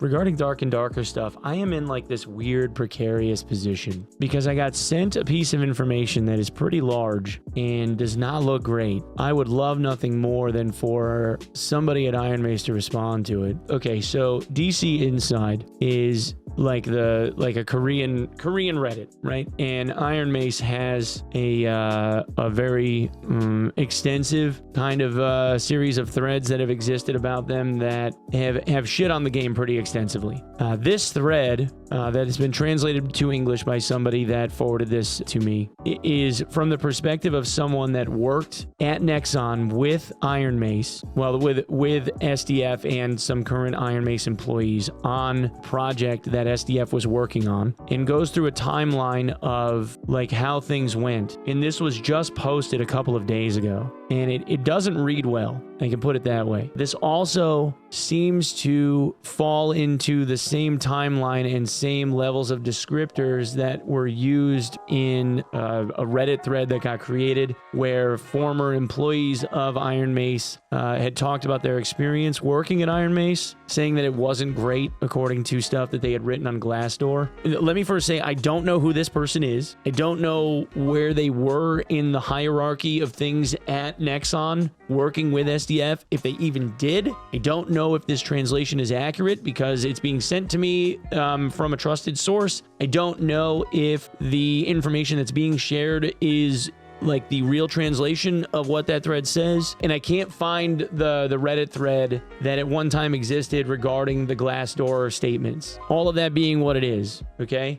Regarding Dark and Darker stuff, I am in like this weird precarious position because I got sent a piece of information that is pretty large and does not look great. I would love nothing more than for somebody at Iron Mace to respond to it. Okay, so DC Inside is like a Korean Reddit, right? And Iron Mace has a very extensive kind of series of threads that have existed about them that have shit on the game pretty extensively. This thread that has been translated to English by somebody that forwarded this to me is from the perspective of someone that worked at Nexon with Iron Mace, well, with SDF and some current Iron Mace employees on project that SDF was working on, and goes through a timeline of like how things went. And this was just posted a couple of days ago, and it doesn't read well. I can put it that way. This also seems to fall into the same timeline and same levels of descriptors that were used in a Reddit thread that got created where former employees of Iron Mace had talked about their experience working at Iron Mace, saying that it wasn't great according to stuff that they had written on Glassdoor. Let me first say, I don't know who this person is. I don't know where they were in the hierarchy of things at Nexon working with SDF, if they even did. I don't know if this translation is accurate because it's being sent to me from a trusted source. I don't know if the information that's being shared is like the real translation of what that thread says, and I can't find the Reddit thread that at one time existed regarding the Glassdoor statements. All of that being what it is, okay?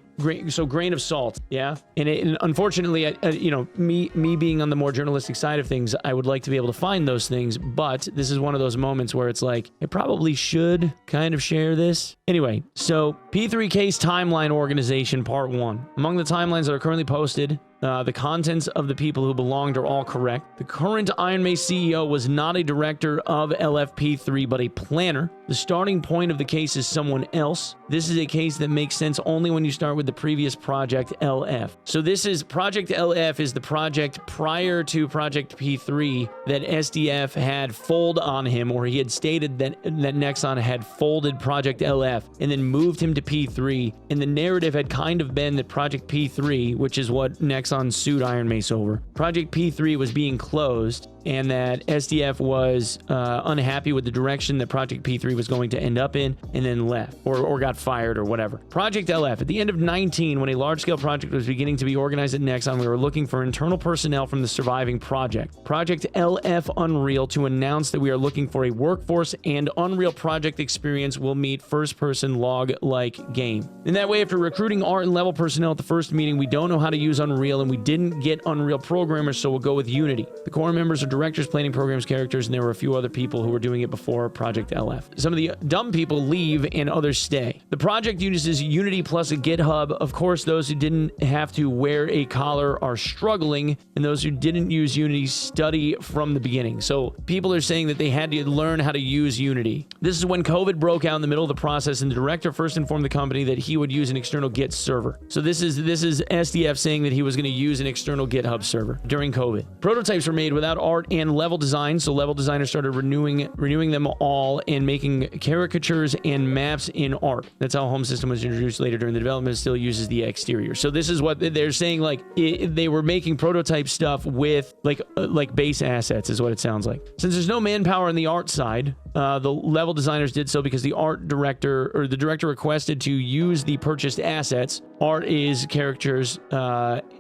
So grain of salt, yeah? And unfortunately, you know, me being on the more journalistic side of things, I would like to be able to find those things, but this is one of those moments where it's like, I probably should kind of share this. Anyway, so P3 Case Timeline Organization Part 1. Among the timelines that are currently posted, the contents of the people who belonged are all correct. The current Iron Mace CEO was not a director of LFP3, but a planner. The starting point of the case is someone else. This is a case that makes sense only when you start with the previous Project LF. So this is Project LF is the project prior to Project P3 that SDF had folded on him, or he had stated that Nexon had folded Project LF and then moved him to P3. And the narrative had kind of been that Project P3, which is what Nexon sued Iron Mace over, Project P3 was being closed, and that SDF was unhappy with the direction that Project P3 was going to end up in, and then left, or got fired, or whatever. Project LF. At the end of 19, when a large-scale project was beginning to be organized at Nexon, we were looking for internal personnel from the surviving project. Project LF Unreal to announce that we are looking for a workforce and Unreal project experience will meet first-person log-like game. In that way, after recruiting art and level personnel at the first meeting, we don't know how to use Unreal, and we didn't get Unreal programmers, so we'll go with Unity. The core members are directors, planning programs, characters, and there were a few other people who were doing it before Project LF. Some of the dumb people leave and others stay. The project uses Unity plus a GitHub. Of course, those who didn't have to wear a collar are struggling, and those who didn't use Unity study from the beginning. So people are saying that they had to learn how to use Unity. This is when COVID broke out in the middle of the process, and the director first informed the company that he would use an external Git server. So this is SDF saying that he was going to use an external GitHub server during COVID. Prototypes were made without art and level design, so level designers started renewing them all and making caricatures and maps in art. That's how Home System was introduced later during the development. It still uses the exterior. So this is what they're saying, like they were making prototype stuff with like base assets is what it sounds like. Since there's no manpower on the art side, the level designers did so because the art director or the director requested to use the purchased assets. Art is characters,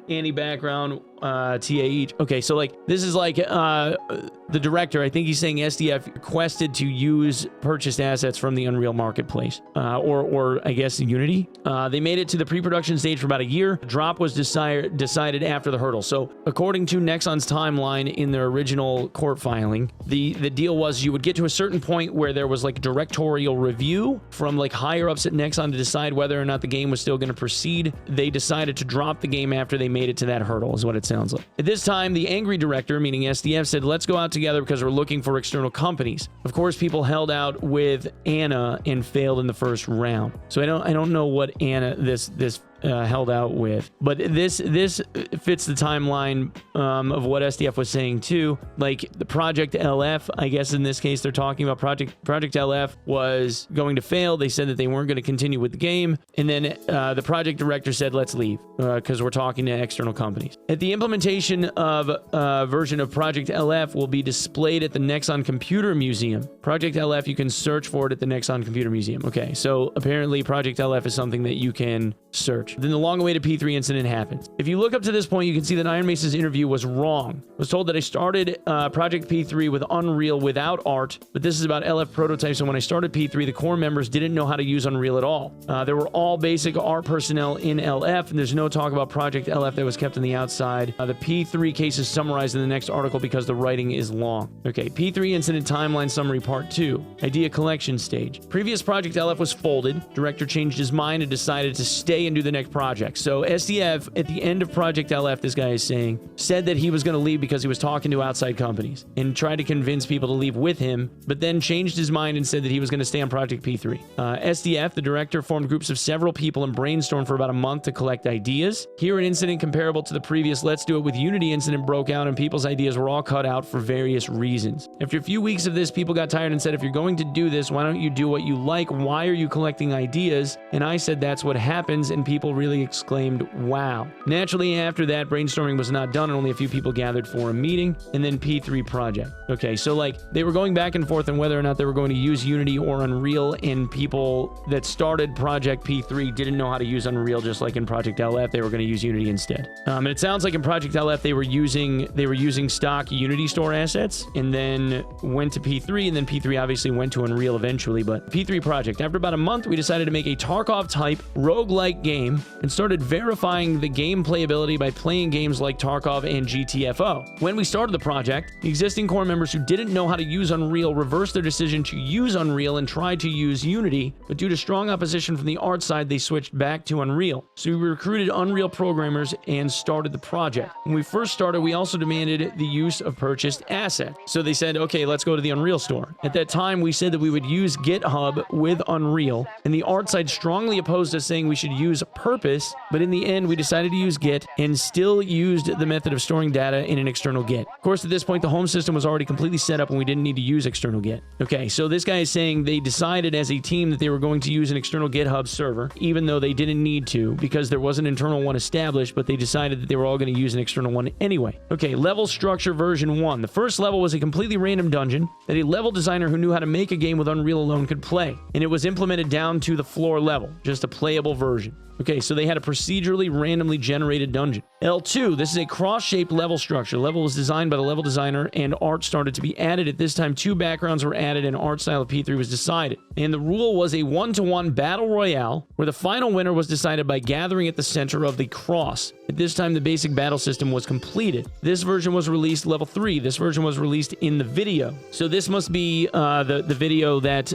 any background, TA each. Okay, so like this is like the director, I think he's saying SDF requested to use purchased assets from the Unreal Marketplace, or I guess Unity. They made it to the pre-production stage for about a year. Drop was decided after the hurdle. So according to Nexon's timeline in their original court filing, the deal was you would get to a certain point where there was like directorial review from like higher ups at Nexon to decide whether or not the game was still going to proceed. They decided to drop the game after they made it to that hurdle, is what it sounds like. At this time, the angry director, meaning SDF, said, let's go out together because we're looking for external companies. Of course, people held out with Anna and failed in the first round. So I don't know what Anna, this held out with. But this fits the timeline of what SDF was saying too. Like the Project LF, I guess in this case they're talking about Project LF was going to fail. They said that they weren't going to continue with the game, and then the project director said, let's leave because we're talking to external companies. At the implementation of a version of Project LF will be displayed at the Nexon Computer Museum. Project LF, you can search for it at the Nexon Computer Museum. Okay, so apparently Project LF is something that you can search. Then the long-awaited P3 incident happens. If you look up to this point, you can see that Iron Mace's interview was wrong. I was told that I started Project P3 with Unreal without art, but this is about LF prototypes, and when I started P3, the core members didn't know how to use Unreal at all. There were all basic art personnel in LF, and there's no talk about Project LF that was kept on the outside. The P3 case is summarized in the next article because the writing is long. Okay, P3 incident timeline summary part 2. Idea collection stage. Previous Project LF was folded. Director changed his mind and decided to stay and do the next project. So SDF, at the end of Project LF, this guy is saying, said that he was going to leave because he was talking to outside companies and tried to convince people to leave with him, but then changed his mind and said that he was going to stay on Project P3. SDF, the director, formed groups of several people and brainstormed for about a month to collect ideas. Here, an incident comparable to the previous Let's Do It with Unity incident broke out, and people's ideas were all cut out for various reasons. After a few weeks of this, people got tired and said, if you're going to do this, why don't you do what you like? Why are you collecting ideas? And I said, that's what happens, and people really exclaimed, wow. Naturally, after that, brainstorming was not done, and only a few people gathered for a meeting, and then P3 project. Okay, so like, they were going back and forth on whether or not they were going to use Unity or Unreal, and people that started Project P3 didn't know how to use Unreal, just like in Project LF, they were going to use Unity instead. And it sounds like in Project LF, they were using stock Unity store assets, and then went to P3, and then P3 obviously went to Unreal eventually, but P3 project. After about a month, we decided to make a Tarkov-type roguelike game and started verifying the game playability by playing games like Tarkov and GTFO. When we started the project, the existing core members who didn't know how to use Unreal reversed their decision to use Unreal and tried to use Unity, but due to strong opposition from the art side, they switched back to Unreal. So we recruited Unreal programmers and started the project. When we first started, we also demanded the use of purchased assets. So they said, okay, let's go to the Unreal store. At that time, we said that we would use GitHub with Unreal, and the art side strongly opposed us, saying we should use Purpose, but in the end, we decided to use Git and still used the method of storing data in an external Git. Of course, at this point, the home system was already completely set up and we didn't need to use external Git. Okay, so this guy is saying they decided as a team that they were going to use an external GitHub server, even though they didn't need to because there was an internal one established, but they decided that they were all going to use an external one anyway. Okay, level structure version 1. The first level was a completely random dungeon that a level designer who knew how to make a game with Unreal alone could play, and it was implemented down to the floor level, just a playable version. Okay, so they had a procedurally randomly generated dungeon. L2, this is a cross-shaped level structure. Level was designed by the level designer and art started to be added. At this time, 2 backgrounds were added and art style of P3 was decided. And the rule was a 1-to-1 battle royale where the final winner was decided by gathering at the center of the cross. At this time, the basic battle system was completed. This version was released level 3. This version was released in the video. So this must be the video that,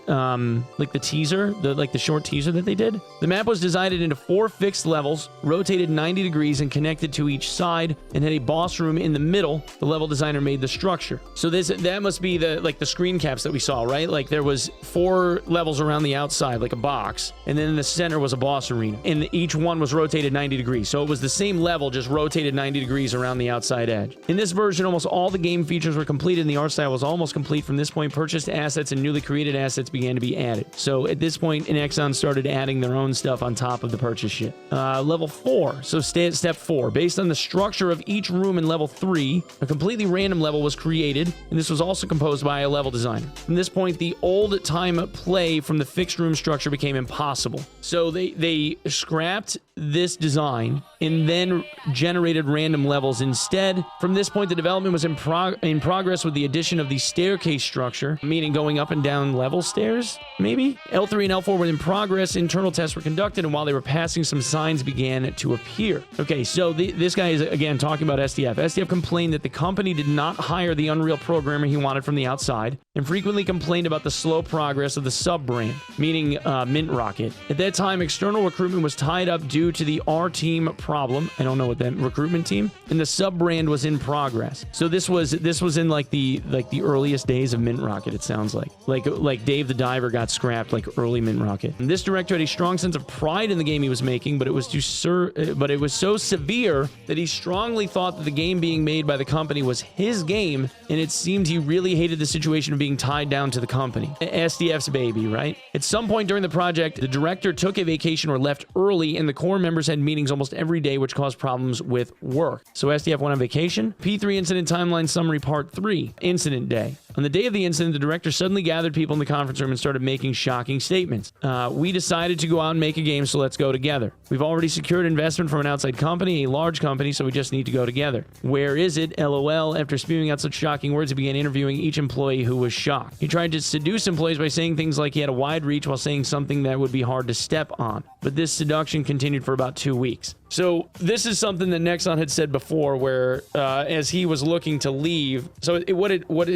like the teaser, the short teaser that they did. The map was divided into 4 fixed levels, rotated 90 degrees and connected to each side, and had a boss room in the middle. The level designer made the structure. So that must be the screen caps that we saw, right? Like there was 4 levels around the outside, like a box, and then in the center was a boss arena, and each one was rotated 90 degrees. So it was the same level, just rotated 90 degrees around the outside edge. In this version, almost all the game features were completed, and the art style was almost complete. From this point, purchased assets and newly created assets began to be added. So at this point, Nexon started adding their own stuff on top of the purchase shit. Level 4. So step 4. Based on the structure of each room in level 3, a completely random level was created, and this was also composed by a level designer. From this point, the old time play from the fixed room structure became impossible. So they scrapped this design and then generated random levels instead. From this point, the development was in progress with the addition of the staircase structure, meaning going up and down level stairs, maybe? L3 and L4 were in progress, internal tests were conducted, and while they were passing, some signs began to appear. Okay, so this guy is, again, talking about SDF. SDF complained that the company did not hire the Unreal programmer he wanted from the outside and frequently complained about the slow progress of the sub-brand, meaning Mint Rocket. At that time, external recruitment was tied up due to the R-team problem. I don't know what that recruitment team. And the sub-brand was in progress. So this was in like the earliest days of Mint Rocket, it sounds like. Like Dave the Diver got scrapped like early Mint Rocket. And this director had a strong sense of pride in the game he was making, but it was so severe that he strongly thought that the game being made by the company was his game, and it seemed he really hated the situation of being tied down to the company. SDF's baby, right? At some point during the project, the director took a vacation or left early, and the core members had meetings almost every day, which caused problems with work. So SDF went on vacation. P3 Incident Timeline Summary Part 3, Incident Day. On the day of the incident, the director suddenly gathered people in the conference room and started making shocking statements. We decided to go out and make a game, so let's go together. We've already secured investment from an outside company, a large company, so we just need to go together. Where is it? LOL. After spewing out such shocking words, he began interviewing each employee who was shocked. He tried to seduce employees by saying things like he had a wide reach while saying something that would be hard to step on. But this seduction continued for about 2 weeks. So this is something that Nexon had said before, where as he was looking to leave, so what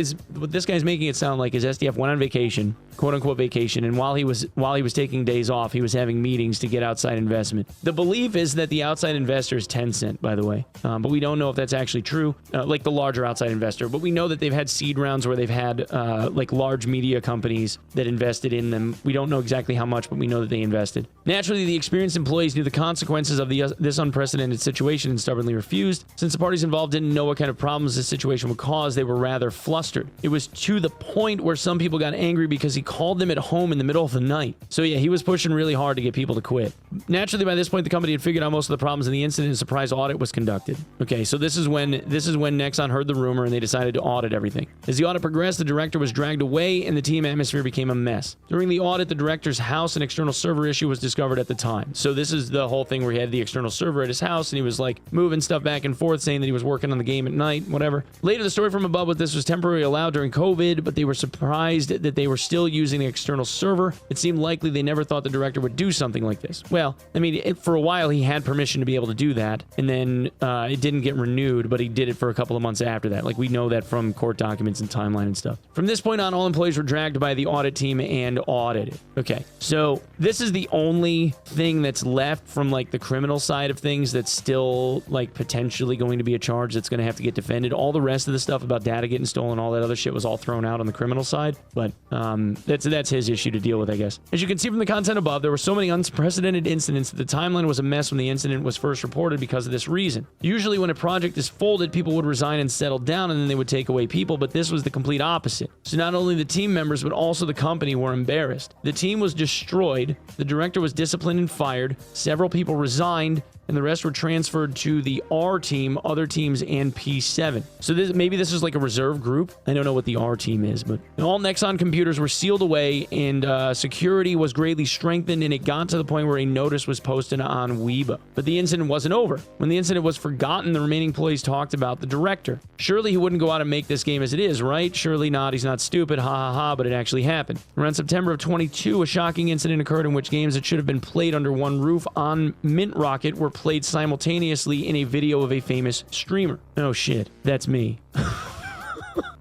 this guy's making it sound like is SDF went on vacation, quote unquote vacation, and while he was taking days off, he was having meetings to get outside investment. The belief is that the outside investor is Tencent, by the way, but we don't know if that's actually true, like the larger outside investor. But we know that they've had seed rounds where they've had like large media companies that invested in them. We don't know exactly how much, but we know that they invested. Naturally, the experienced employees knew the consequences of this unprecedented situation and stubbornly refused. Since the parties involved didn't know what kind of problems this situation would cause, they were rather flustered. It was to the point where some people got angry because he called them at home in the middle of the night. So yeah, he was pushing really hard to get people to quit. Naturally, by this point, the company had figured out most of the problems in the incident, and a surprise audit was conducted. Okay, so this is when Nexon heard the rumor and they decided to audit everything. As the audit progressed, the director was dragged away and the team atmosphere became a mess. During the audit, the director's house and external server issue was discovered at the time. So this is the whole thing where he had the external server at his house and he was like moving stuff back and forth, saying that he was working on the game at night, whatever. Later, the story from above with this was temporarily allowed during COVID, but they were surprised that they were still using the external server. It seemed likely they never thought the director would do something like this. Well, I mean, for a while he had permission to be able to do that, and then it didn't get renewed, but he did it for a couple of months after that. Like, we know that from court documents and timeline and stuff. From this point on, all employees were dragged by the audit team and audited. Okay, so this is the only thing that's left from like the criminal side of things that's still like potentially going to be a charge that's going to have to get defended. All the rest of the stuff about data getting stolen, all that other shit was all thrown out on the criminal side, but that's his issue to deal with, I guess. As you can see from the content above, there were so many unprecedented incidents that the timeline was a mess when the incident was first reported because of this reason. Usually when a project is folded, people would resign and settle down, and then they would take away people, but this was the complete opposite. So not only the team members, but also the company were embarrassed. The team was destroyed, the director was disciplined and fired, several people resigned, and the rest were transferred to the R team, other teams, and P7. So maybe this is like a reserve group. I don't know what the R team is, but all Nexon computers were sealed away, and security was greatly strengthened, and it got to the point where a notice was posted on Weibo. But the incident wasn't over. When the incident was forgotten, the remaining employees talked about the director. Surely he wouldn't go out and make this game as it is, right? Surely not. He's not stupid. Ha ha ha, but it actually happened. Around September of 22, a shocking incident occurred in which games that should have been played under one roof on Mint Rocket were played simultaneously in a video of a famous streamer. Oh shit, that's me.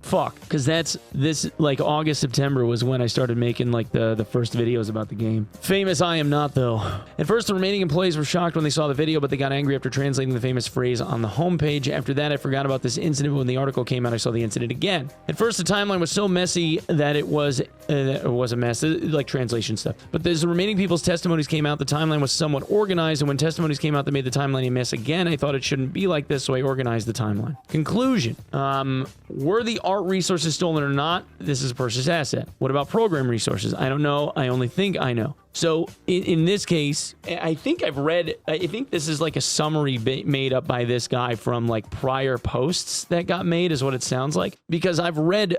Fuck, because this like August, September was when I started making like the first videos about the game. Famous I am not, though. At first, the remaining employees were shocked when they saw the video, but they got angry after translating the famous phrase on the homepage. After that, I forgot about this incident, but when the article came out, I saw the incident again. At first, the timeline was so messy that it was a mess, like translation stuff. But as the remaining people's testimonies came out, the timeline was somewhat organized, and when testimonies came out that made the timeline a mess again, I thought it shouldn't be like this, so I organized the timeline. Conclusion. Were the art resources stolen or not? This is a purchased asset. What about program resources? I don't know. I only think I know. So in this case, I think this is like a summary made up by this guy from like prior posts that got made, is what it sounds like, because I've read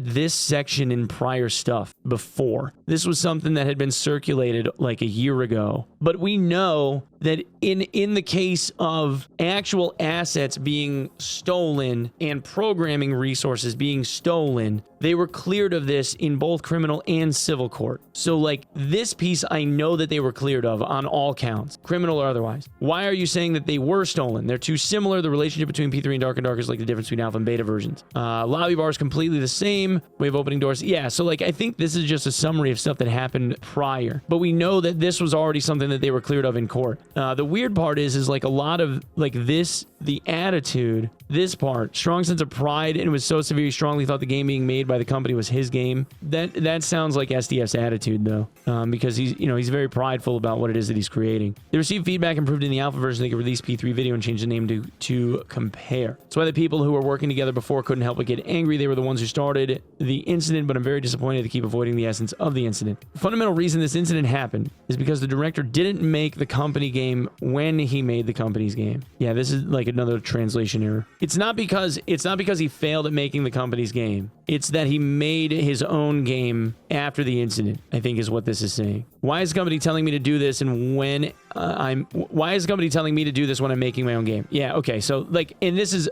this section in prior stuff before. This was something that had been circulated like a year ago, but we know that in the case of actual assets being stolen and programming resources being stolen, they were cleared of this in both criminal and civil court. So like this piece, I know that they were cleared of on all counts, criminal or otherwise. Why are you saying that they were stolen? They're too similar. The relationship between P3 and Dark and Dark is like the difference between alpha and beta versions. Lobby bar is completely the same. Way of opening doors. Yeah, so like I think this is just a summary of stuff that happened prior, but we know that this was already something that they were cleared of in court. The weird part is like a lot of like this, the attitude, this part, strong sense of pride, and it was so severe he strongly thought the game being made by the company was his game. That sounds like SDF's attitude though, because he's very prideful about what it is that he's creating. They received feedback, improved in the alpha version. They could release P3 video and change the name to compare. That's why the people who were working together before couldn't help but get angry. They were the ones who started the incident, but I'm very disappointed to keep avoiding the essence of the incident. The fundamental reason this incident happened is because the director didn't make the company game when he made the company's game. Yeah, this is like another translation error. It's not because he failed at making the company's game. It's that he made his own game after the incident, I think is what this is saying. Why is the company telling me to do this and when why is the company telling me to do this when I'm making my own game? Yeah, okay. So like, and this is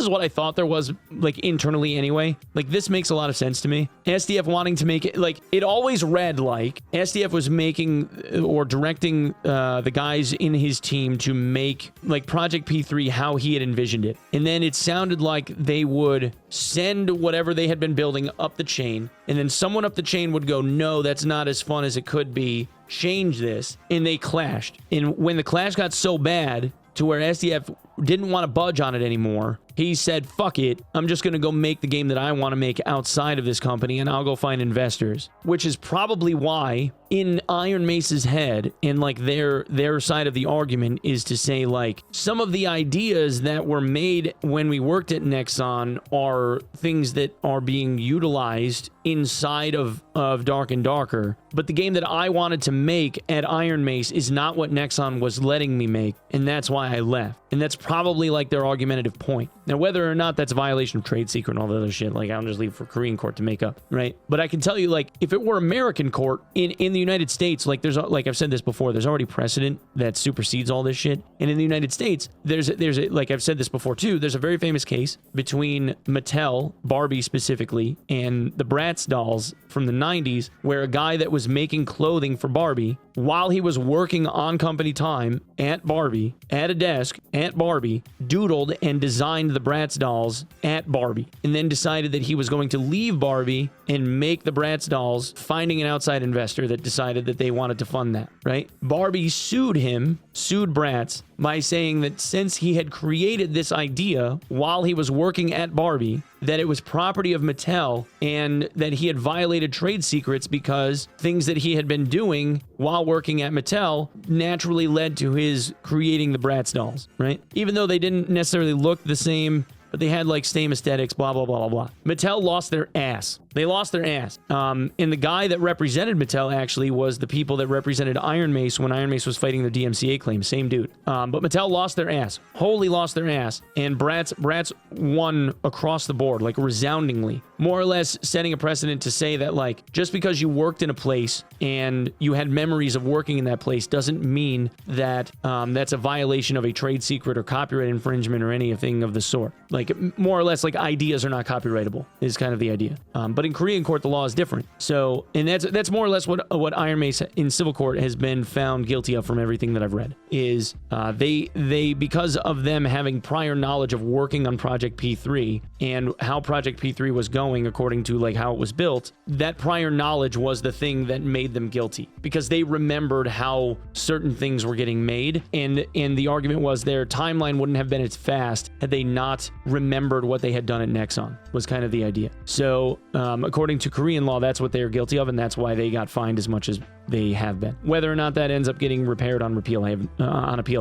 what I thought there was like internally anyway. Like this makes a lot of sense to me. SDF wanting to make it, like it always read like SDF was making or directing the guys in his team to make like Project P3 how he had envisioned it. And then it sounded like they would send whatever they had been building up the chain, and then someone up the chain would go, no, that's not as fun as it could be, change this, and they clashed. And when the clash got so bad to where SDF didn't want to budge on it anymore, he said, fuck it, I'm just going to go make the game that I want to make outside of this company, and I'll go find investors. Which is probably why in Iron Mace's head, and like their side of the argument is to say like, some of the ideas that were made when we worked at Nexon are things that are being utilized inside of Dark and Darker, but the game that I wanted to make at Iron Mace is not what Nexon was letting me make, and that's why I left. And that's probably like their argumentative point. Now, whether or not that's a violation of trade secret and all the other shit, like I'll just leave for Korean court to make up, right? But I can tell you, like, if it were American court in the United States, like there's, like I've said this before, there's already precedent that supersedes all this shit. And in the United States, there's like I've said this before too, there's a very famous case between Mattel, Barbie specifically, and the Bratz dolls from the 90s, where a guy that was making clothing for Barbie, while he was working on company time at Barbie, at a desk at Barbie, doodled and designed the Bratz dolls at Barbie, and then decided that he was going to leave Barbie and make the Bratz dolls, finding an outside investor that decided that they wanted to fund that, right? Barbie sued Bratz by saying that since he had created this idea while he was working at Barbie, that it was property of Mattel and that he had violated trade secrets because things that he had been doing while working at Mattel naturally led to his creating the Bratz dolls, right? Even though they didn't necessarily look the same, but they had like same aesthetics, blah, blah, blah, blah, blah. Mattel lost their ass. They lost their ass. And the guy that represented Mattel actually was the people that represented Iron Mace when Iron Mace was fighting their DMCA claim. Same dude. But Mattel lost their ass. Wholly lost their ass. And Bratz won across the board, like resoundingly. More or less setting a precedent to say that, like, just because you worked in a place and you had memories of working in that place doesn't mean that that's a violation of a trade secret or copyright infringement or anything of the sort. Like, more or less, like, ideas are not copyrightable is kind of the idea. But in Korean court, the law is different. So, and that's more or less what Iron Mace in civil court has been found guilty of from everything that I've read, is they because of them having prior knowledge of working on Project P3 and how Project P3 was going according to like how it was built, that prior knowledge was the thing that made them guilty, because they remembered how certain things were getting made, and the argument was their timeline wouldn't have been as fast had they not remembered what they had done at Nexon, was kind of the idea. So according to Korean law, that's what they are guilty of, and that's why they got fined as much as they have been. Whether or not that ends up getting repaired on appeal, I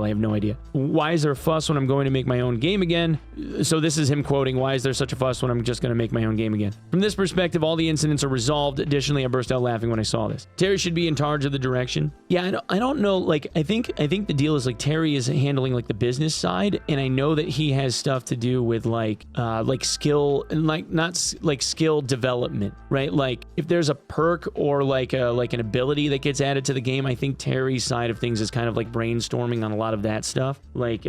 have no idea. Why is there a fuss when I'm going to make my own game again? So this is him quoting, why is there such a fuss when I'm just going to make my own game again? From this perspective, all the incidents are resolved. Additionally, I burst out laughing when I saw this. Terry should be in charge of the direction. Yeah, I don't know. Like, I think the deal is like Terry is handling like the business side, and I know that he has stuff to do with like skill and like not like skill development, right? Like if there's a perk or like an ability that gets added to the game. I think Terry's side of things is kind of like brainstorming on a lot of that stuff, like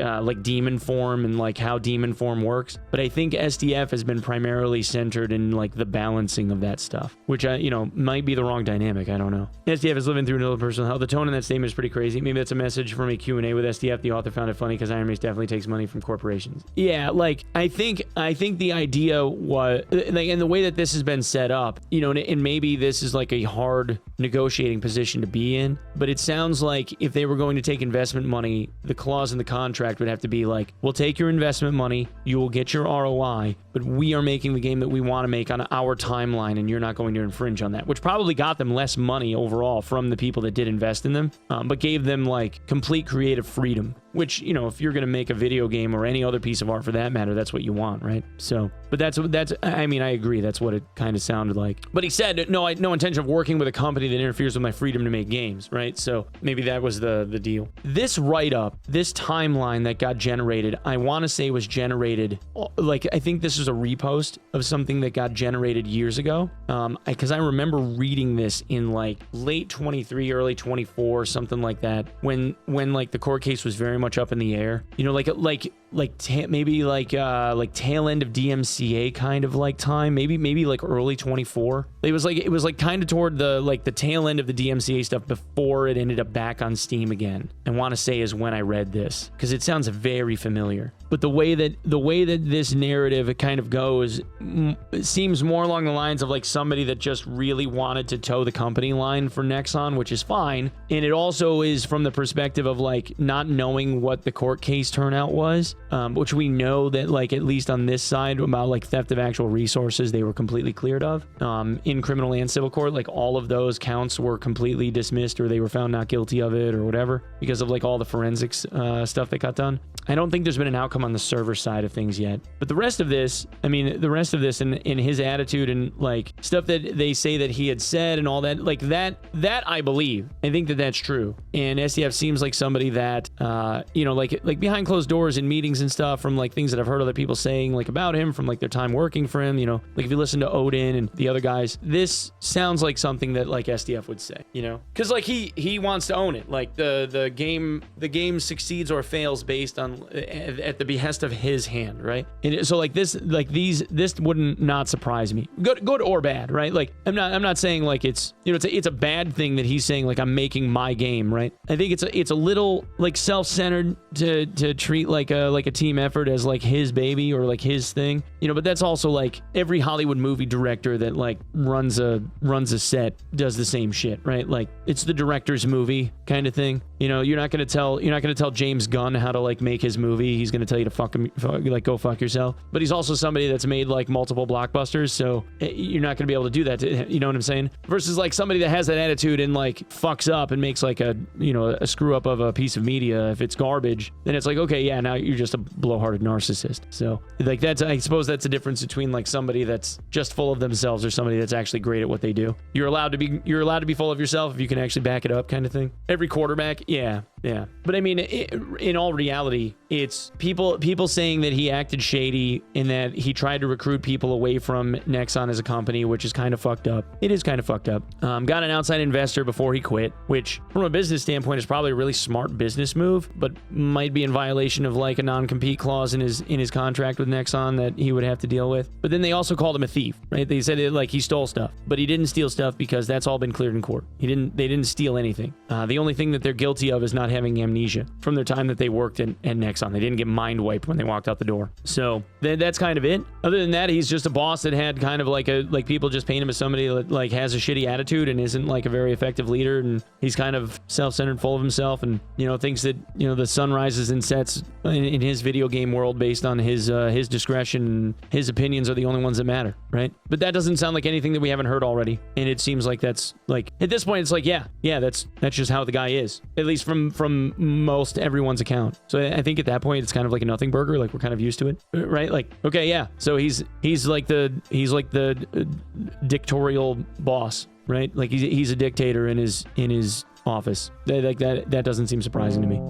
demon form and like how demon form works. But I think SDF has been primarily centered in like the balancing of that stuff, which might be the wrong dynamic. I don't know. SDF is living through another personal hell. The tone in that statement is pretty crazy. Maybe that's a message from a Q&A with SDF. The author found it funny because Iron Mace definitely takes money from corporations. Yeah, like I think the idea was like, in the way that this has been set up, and maybe this is like a hard negotiating position to be in, but it sounds like if they were going to take investment money, the clause in the contract would have to be like, we'll take your investment money, you will get your ROI, but we are making the game that we want to make on our timeline, and you're not going to infringe on that, which probably got them less money overall from the people that did invest in them, but gave them like complete creative freedom, which, if you're going to make a video game or any other piece of art for that matter, that's what you want, right? So, but that's, I mean, I agree. That's what it kind of sounded like. But he said, no intention of working with a company that interferes with my freedom to make games, right? So maybe that was the deal. This write-up, this timeline that got generated, I want to say was generated, like, I think this was a repost of something that got generated years ago. Because I remember reading this in like late 23, early 24, something like that, when like the court case was very much up in the air, maybe tail end of DMCA kind of like time, maybe like early 24. It was like kind of toward the tail end of the DMCA stuff before it ended up back on Steam again. I want to say is when I read this, because it sounds very familiar. But the way that this narrative it kind of goes, it seems more along the lines of like somebody that just really wanted to toe the company line for Nexon, which is fine. And it also is from the perspective of like not knowing what the court case turnout was, which we know that like at least on this side about like theft of actual resources, they were completely cleared of in criminal and civil court. Like all of those counts were completely dismissed, or they were found not guilty of it or whatever, because of like all the forensics stuff that got done. I don't think there's been an outcome on the server side of things yet. But the rest of this, in his attitude and like stuff that they say that he had said and all that, like that I believe. I think that that's true. And SDF seems like somebody that, like behind closed doors in meetings and stuff, from like things that I've heard other people saying like about him from like their time working for him, like if you listen to Odin and the other guys, this sounds like something that like SDF would say, because like he wants to own it. Like the game succeeds or fails based on at the behest of his hand, right? And so like this wouldn't not surprise me, good or bad, right? Like I'm not saying like it's a bad thing that he's saying like I'm making my game, right? I think it's a little like self-centered to treat like a team effort as like his baby or like his thing, but that's also like every Hollywood movie director that like runs a set does the same shit, right? Like it's the director's movie kind of thing. You're not going to tell James Gunn how to like make his movie. He's going to tell you to go fuck yourself. But he's also somebody that's made like multiple blockbusters, so you're not going to be able to do that. You know what I'm saying? Versus like somebody that has that attitude and like fucks up and makes like a screw up of a piece of media. If it's garbage, then it's like, okay, yeah, now you're just a blowharded narcissist. So like I suppose that's a difference between like somebody that's just full of themselves or somebody that's actually great at what they do. You're allowed to be full of yourself if you can actually back it up, kind of thing. Every quarterback, yeah. But I mean, in all reality, it's people saying that he acted shady and that he tried to recruit people away from Nexon as a company, which is kind of fucked up. It is kind of fucked up. Got an outside investor before he quit, which from a business standpoint is probably a really smart business move, but might be in violation of like a non-compete clause in his contract with Nexon that he would have to deal with. But then they also called him a thief, right? They said like he stole stuff, but he didn't steal stuff because that's all been cleared in court. They didn't steal anything. The only thing that they're guilty of is not having amnesia from their time that they worked at Nexon. They didn't get mind wiped when they walked out the door. So that's kind of it. Other than that, he's just a boss that had kind of like people just paint him as somebody that like has a shitty attitude and isn't like a very effective leader, and he's kind of self-centered, full of himself, and thinks that the sun rises and sets in his video game world based on his discretion. His opinions are the only ones that matter, right? But that doesn't sound like anything that we haven't heard already, and it seems like that's like at this point it's like yeah that's just how the guy is, at least from most everyone's account. So I think at that point it's kind of like a nothing burger, like we're kind of used to it, right? Like okay, yeah, so he's like the dictatorial boss, right? Like he's a dictator in his office. That doesn't seem surprising to me.